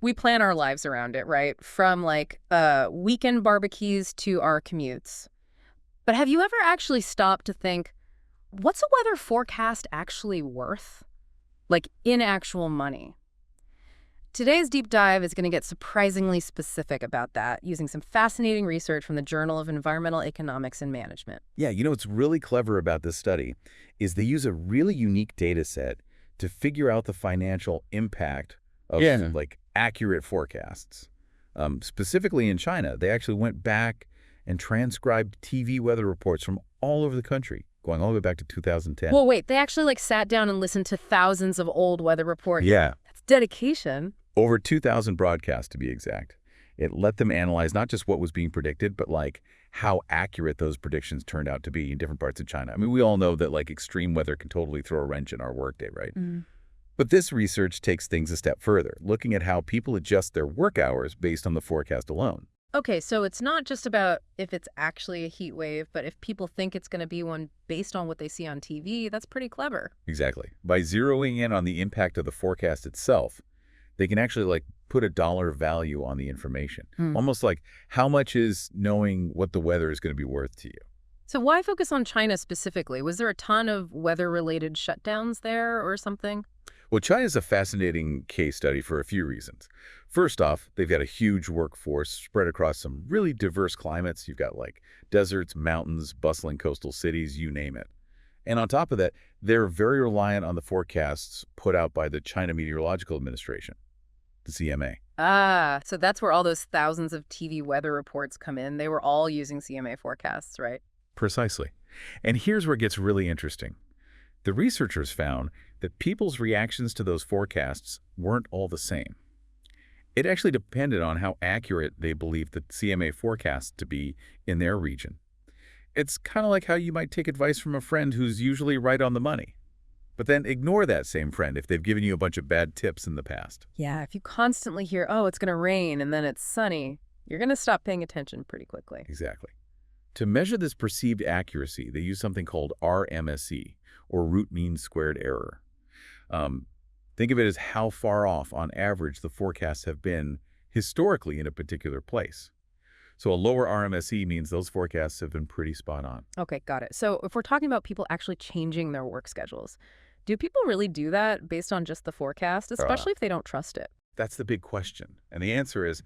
We plan our lives around it, right? From like weekend barbecues to our commutes. But have you ever actually stopped to think, what's a weather forecast actually worth? Like in actual money. Today's deep dive is going to get surprisingly specific about that, using some fascinating research from the Journal of Environmental Economics and Management. Yeah, what's really clever about this study is they use a really unique data set to figure out the financial impact of like accurate forecasts. Specifically in China, they actually went back and transcribed TV weather reports from all over the country, going all the way back to 2010. Well, wait, they actually sat down and listened to thousands of old weather reports. Yeah. That's dedication. Over 2,000 broadcasts, to be exact. It let them analyze not just what was being predicted, but how accurate those predictions turned out to be in different parts of China. I mean, we all know that extreme weather can totally throw a wrench in our workday, right? But this research takes things a step further, looking at how people adjust their work hours based on the forecast alone. Okay, so it's not just about if it's actually a heat wave, but if people think it's going to be one based on what they see on TV, that's pretty clever. Exactly. By zeroing in on the impact of the forecast itself, they can actually put a dollar value on the information. Almost like how much is knowing what the weather is going to be worth to you. So why focus on China specifically? Was there a ton of weather-related shutdowns there or something? Well, China's a fascinating case study for a few reasons. First off, they've got a huge workforce spread across some really diverse climates. You've got deserts, mountains, bustling coastal cities, you name it. And on top of that, they're very reliant on the forecasts put out by the China Meteorological Administration, the CMA. Ah, so that's where all those thousands of TV weather reports come in. They were all using CMA forecasts, right? Precisely. And here's where it gets really interesting. The researchers found that people's reactions to those forecasts weren't all the same. It actually depended on how accurate they believed the CMA forecast to be in their region. It's kind of like how you might take advice from a friend who's usually right on the money, but then ignore that same friend if they've given you a bunch of bad tips in the past. Yeah, if you constantly hear, oh, it's going to rain, and then it's sunny, you're going to stop paying attention pretty quickly. Exactly. To measure this perceived accuracy, they use something called RMSE, or root mean squared error. Think of it as how far off, on average, the forecasts have been historically in a particular place. So a lower RMSE means those forecasts have been pretty spot on. Okay, got it. So if we're talking about people actually changing their work schedules, do people really do that based on just the forecast, especially if they don't trust it? That's the big question. And the answer is,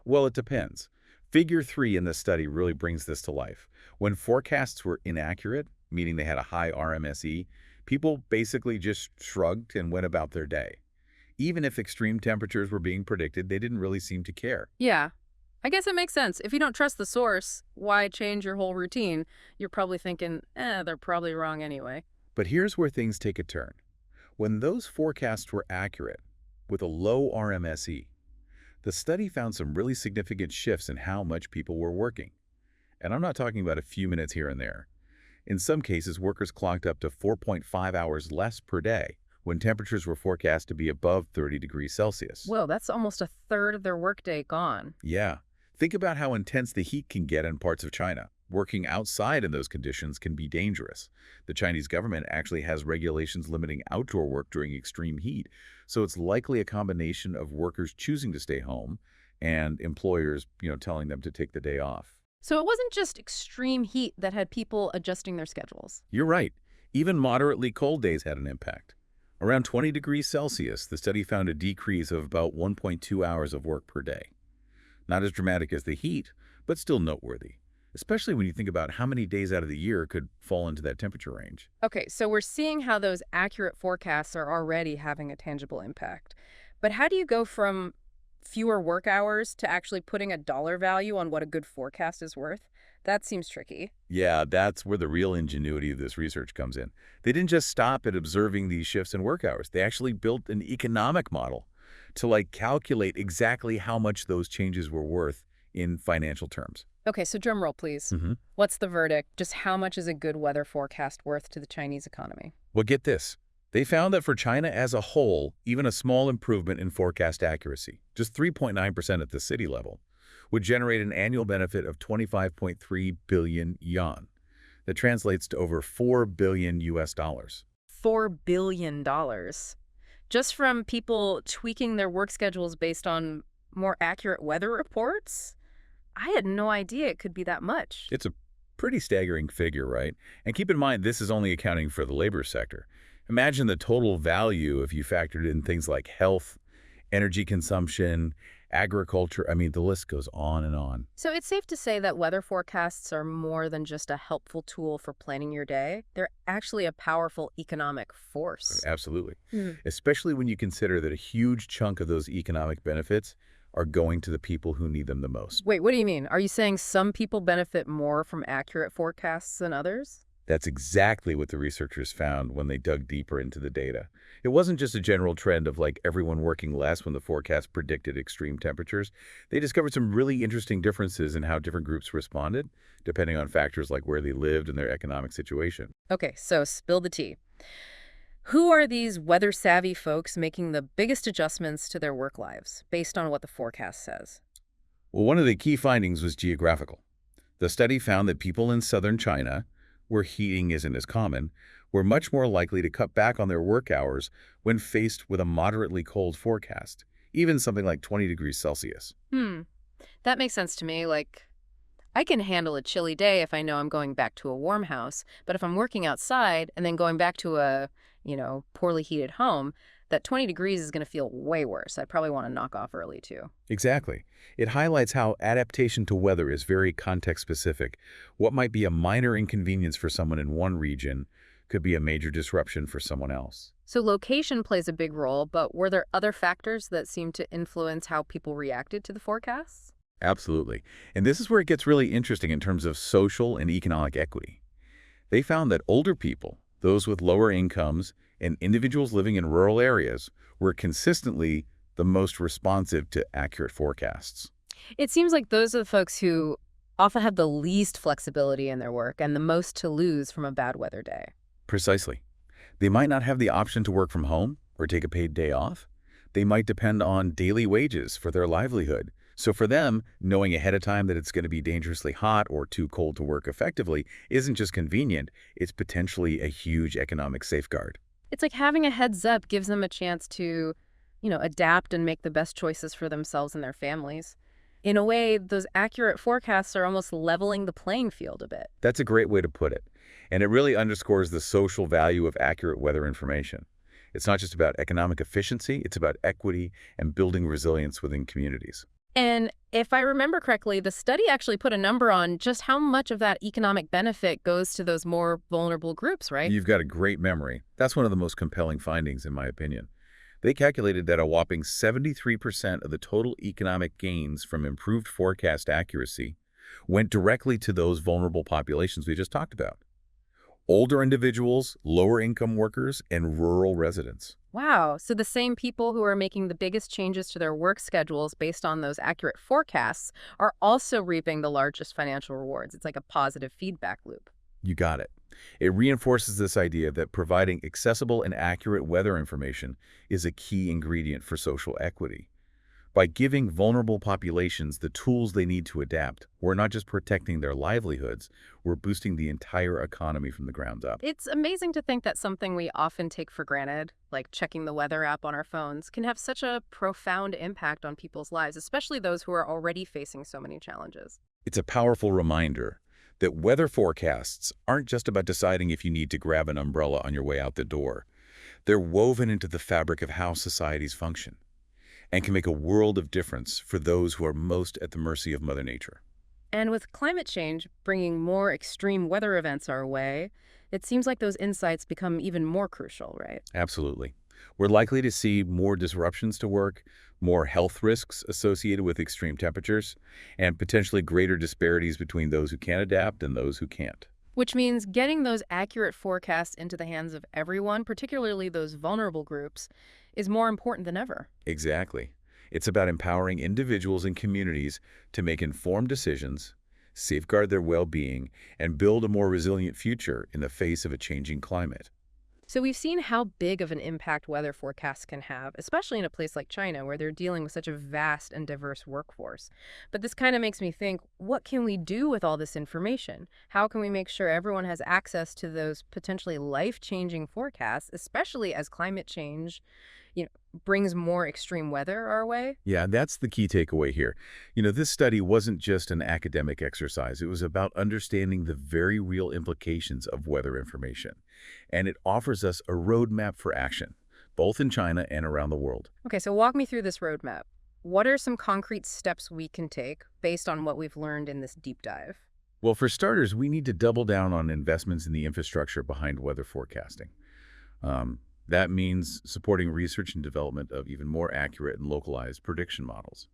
well, it depends. Figure 3 in this study really brings this to life. When forecasts were inaccurate, meaning they had a high RMSE, people basically just shrugged and went about their day. Even if extreme temperatures were being predicted, they didn't really seem to care. Yeah. I guess it makes sense. If you don't trust the source, why change your whole routine? You're probably thinking, they're probably wrong anyway. But here's where things take a turn. When those forecasts were accurate, with a low RMSE, the study found some really significant shifts in how much people were working. And I'm not talking about a few minutes here and there. In some cases, workers clocked up to 4.5 hours less per day when temperatures were forecast to be above 30 degrees Celsius. Whoa, that's almost a third of their workday gone. Yeah. Think about how intense the heat can get in parts of China. Working outside in those conditions can be dangerous. The Chinese government actually has regulations limiting outdoor work during extreme heat, so it's likely a combination of workers choosing to stay home and employers, telling them to take the day off. So it wasn't just extreme heat that had people adjusting their schedules. You're right. Even moderately cold days had an impact. Around 20 degrees Celsius, the study found a decrease of about 1.2 hours of work per day. Not as dramatic as the heat, but still noteworthy, especially when you think about how many days out of the year could fall into that temperature range. Okay, so we're seeing how those accurate forecasts are already having a tangible impact. But how do you go from fewer work hours to actually putting a dollar value on what a good forecast is worth? That seems tricky. Yeah, that's where the real ingenuity of this research comes in. They didn't just stop at observing these shifts in work hours. They actually built an economic model to calculate exactly how much those changes were worth in financial terms. Okay, so drum roll, please. What's the verdict? Just how much is a good weather forecast worth to the Chinese economy? Well, get this. They found that for China as a whole, even a small improvement in forecast accuracy, just 3.9% at the city level, would generate an annual benefit of 25.3 billion yuan. That translates to over $4 billion US. $4 billion. Just from people tweaking their work schedules based on more accurate weather reports? I had no idea it could be that much. It's a pretty staggering figure, right? And keep in mind, this is only accounting for the labor sector. Imagine the total value if you factored in things like health, energy consumption, agriculture. I mean, the list goes on and on. So it's safe to say that weather forecasts are more than just a helpful tool for planning your day. They're actually a powerful economic force. Absolutely. Hmm. Especially when you consider that a huge chunk of those economic benefits are going to the people who need them the most. Wait, what do you mean? Are you saying some people benefit more from accurate forecasts than others? That's exactly what the researchers found when they dug deeper into the data. It wasn't just a general trend of like everyone working less when the forecast predicted extreme temperatures. They discovered some really interesting differences in how different groups responded, depending on factors like where they lived and their economic situation. Okay, so spill the tea. Who are these weather-savvy folks making the biggest adjustments to their work lives based on what the forecast says? Well, one of the key findings was geographical. The study found that people in southern China, where heating isn't as common, were much more likely to cut back on their work hours when faced with a moderately cold forecast, even something like 20 degrees Celsius. That makes sense to me. Like, I can handle a chilly day if I know I'm going back to a warm house, but if I'm working outside and then going back to a, poorly heated home, that 20 degrees is going to feel way worse. I'd probably want to knock off early too. Exactly. It highlights how adaptation to weather is very context-specific. What might be a minor inconvenience for someone in one region could be a major disruption for someone else. So location plays a big role, but were there other factors that seemed to influence how people reacted to the forecasts? Absolutely. And this is where it gets really interesting in terms of social and economic equity. They found that older people, those with lower incomes, and individuals living in rural areas were consistently the most responsive to accurate forecasts. It seems like those are the folks who often have the least flexibility in their work and the most to lose from a bad weather day. Precisely. They might not have the option to work from home or take a paid day off. They might depend on daily wages for their livelihood. So for them, knowing ahead of time that it's going to be dangerously hot or too cold to work effectively isn't just convenient, it's potentially a huge economic safeguard. It's like having a heads up gives them a chance to, adapt and make the best choices for themselves and their families. In a way, those accurate forecasts are almost leveling the playing field a bit. That's a great way to put it. And it really underscores the social value of accurate weather information. It's not just about economic efficiency, it's about equity and building resilience within communities. And if I remember correctly, the study actually put a number on just how much of that economic benefit goes to those more vulnerable groups, right? You've got a great memory. That's one of the most compelling findings, in my opinion. They calculated that a whopping 73% of the total economic gains from improved forecast accuracy went directly to those vulnerable populations we just talked about. Older individuals, lower-income workers, and rural residents. Wow. So the same people who are making the biggest changes to their work schedules based on those accurate forecasts are also reaping the largest financial rewards. It's like a positive feedback loop. You got it. It reinforces this idea that providing accessible and accurate weather information is a key ingredient for social equity. By giving vulnerable populations the tools they need to adapt, we're not just protecting their livelihoods, we're boosting the entire economy from the ground up. It's amazing to think that something we often take for granted, like checking the weather app on our phones, can have such a profound impact on people's lives, especially those who are already facing so many challenges. It's a powerful reminder that weather forecasts aren't just about deciding if you need to grab an umbrella on your way out the door. They're woven into the fabric of how societies function, and can make a world of difference for those who are most at the mercy of Mother Nature. And with climate change bringing more extreme weather events our way, it seems like those insights become even more crucial, right? Absolutely. We're likely to see more disruptions to work, more health risks associated with extreme temperatures, and potentially greater disparities between those who can adapt and those who can't. Which means getting those accurate forecasts into the hands of everyone, particularly those vulnerable groups, is more important than ever. Exactly. It's about empowering individuals and communities to make informed decisions, safeguard their well-being, and build a more resilient future in the face of a changing climate. So we've seen how big of an impact weather forecasts can have, especially in a place like China, where they're dealing with such a vast and diverse workforce. But this kind of makes me think, what can we do with all this information? How can we make sure everyone has access to those potentially life-changing forecasts, especially as climate change brings more extreme weather our way? Yeah, that's the key takeaway here. This study wasn't just an academic exercise. It was about understanding the very real implications of weather information. And it offers us a roadmap for action, both in China and around the world. Okay, so walk me through this roadmap. What are some concrete steps we can take based on what we've learned in this deep dive? Well, for starters, we need to double down on investments in the infrastructure behind weather forecasting. That means supporting research and development of even more accurate and localized prediction models.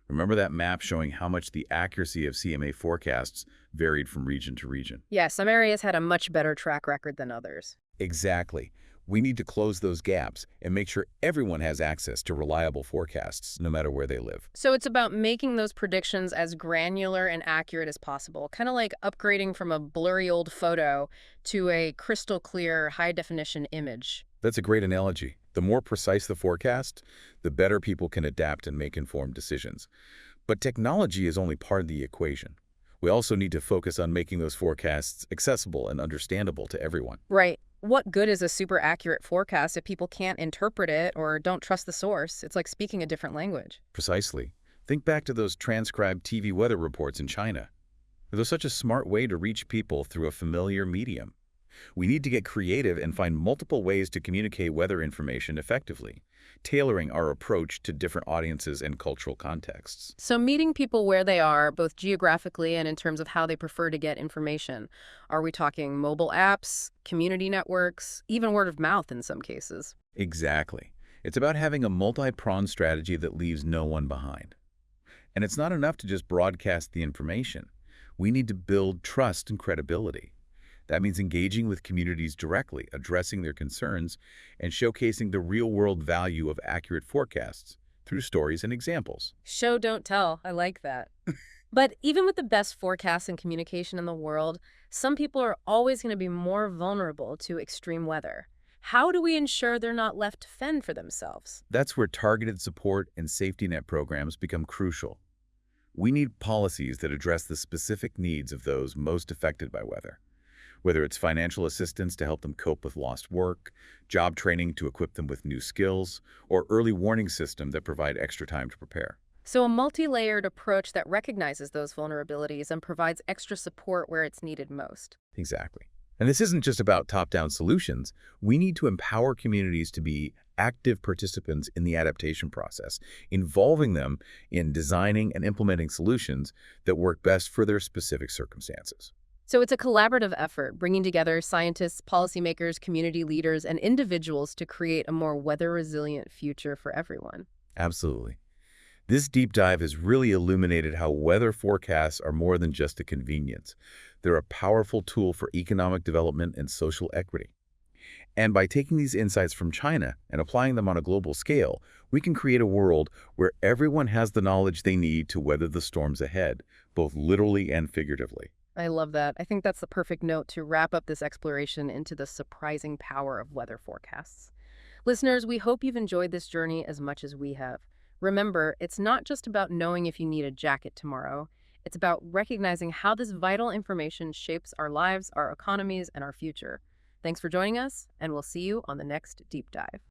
Remember that map showing how much the accuracy of CMA forecasts varied from region to region? Yeah, some areas had a much better track record than others. Exactly. We need to close those gaps and make sure everyone has access to reliable forecasts, no matter where they live. So it's about making those predictions as granular and accurate as possible, kind of like upgrading from a blurry old photo to a crystal clear, high-definition image. That's a great analogy. The more precise the forecast, the better people can adapt and make informed decisions. But technology is only part of the equation. We also need to focus on making those forecasts accessible and understandable to everyone. Right. What good is a super accurate forecast if people can't interpret it or don't trust the source? It's like speaking a different language. Precisely. Think back to those transcribed TV weather reports in China. There's such a smart way to reach people through a familiar medium. We need to get creative and find multiple ways to communicate weather information effectively, tailoring our approach to different audiences and cultural contexts. So meeting people where they are, both geographically and in terms of how they prefer to get information. Are we talking mobile apps, community networks, even word of mouth in some cases? Exactly. It's about having a multi-pronged strategy that leaves no one behind. And it's not enough to just broadcast the information. We need to build trust and credibility. That means engaging with communities directly, addressing their concerns, and showcasing the real-world value of accurate forecasts through stories and examples. Show, don't tell. I like that. But even with the best forecasts and communication in the world, some people are always going to be more vulnerable to extreme weather. How do we ensure they're not left to fend for themselves? That's where targeted support and safety net programs become crucial. We need policies that address the specific needs of those most affected by weather. Whether it's financial assistance to help them cope with lost work, job training to equip them with new skills, or early warning system that provide extra time to prepare. So a multi-layered approach that recognizes those vulnerabilities and provides extra support where it's needed most. Exactly. And this isn't just about top-down solutions. We need to empower communities to be active participants in the adaptation process, involving them in designing and implementing solutions that work best for their specific circumstances. So it's a collaborative effort, bringing together scientists, policymakers, community leaders, and individuals to create a more weather-resilient future for everyone. Absolutely. This deep dive has really illuminated how weather forecasts are more than just a convenience. They're a powerful tool for economic development and social equity. And by taking these insights from China and applying them on a global scale, we can create a world where everyone has the knowledge they need to weather the storms ahead, both literally and figuratively. I love that. I think that's the perfect note to wrap up this exploration into the surprising power of weather forecasts. Listeners, we hope you've enjoyed this journey as much as we have. Remember, it's not just about knowing if you need a jacket tomorrow. It's about recognizing how this vital information shapes our lives, our economies, and our future. Thanks for joining us, and we'll see you on the next Deep Dive.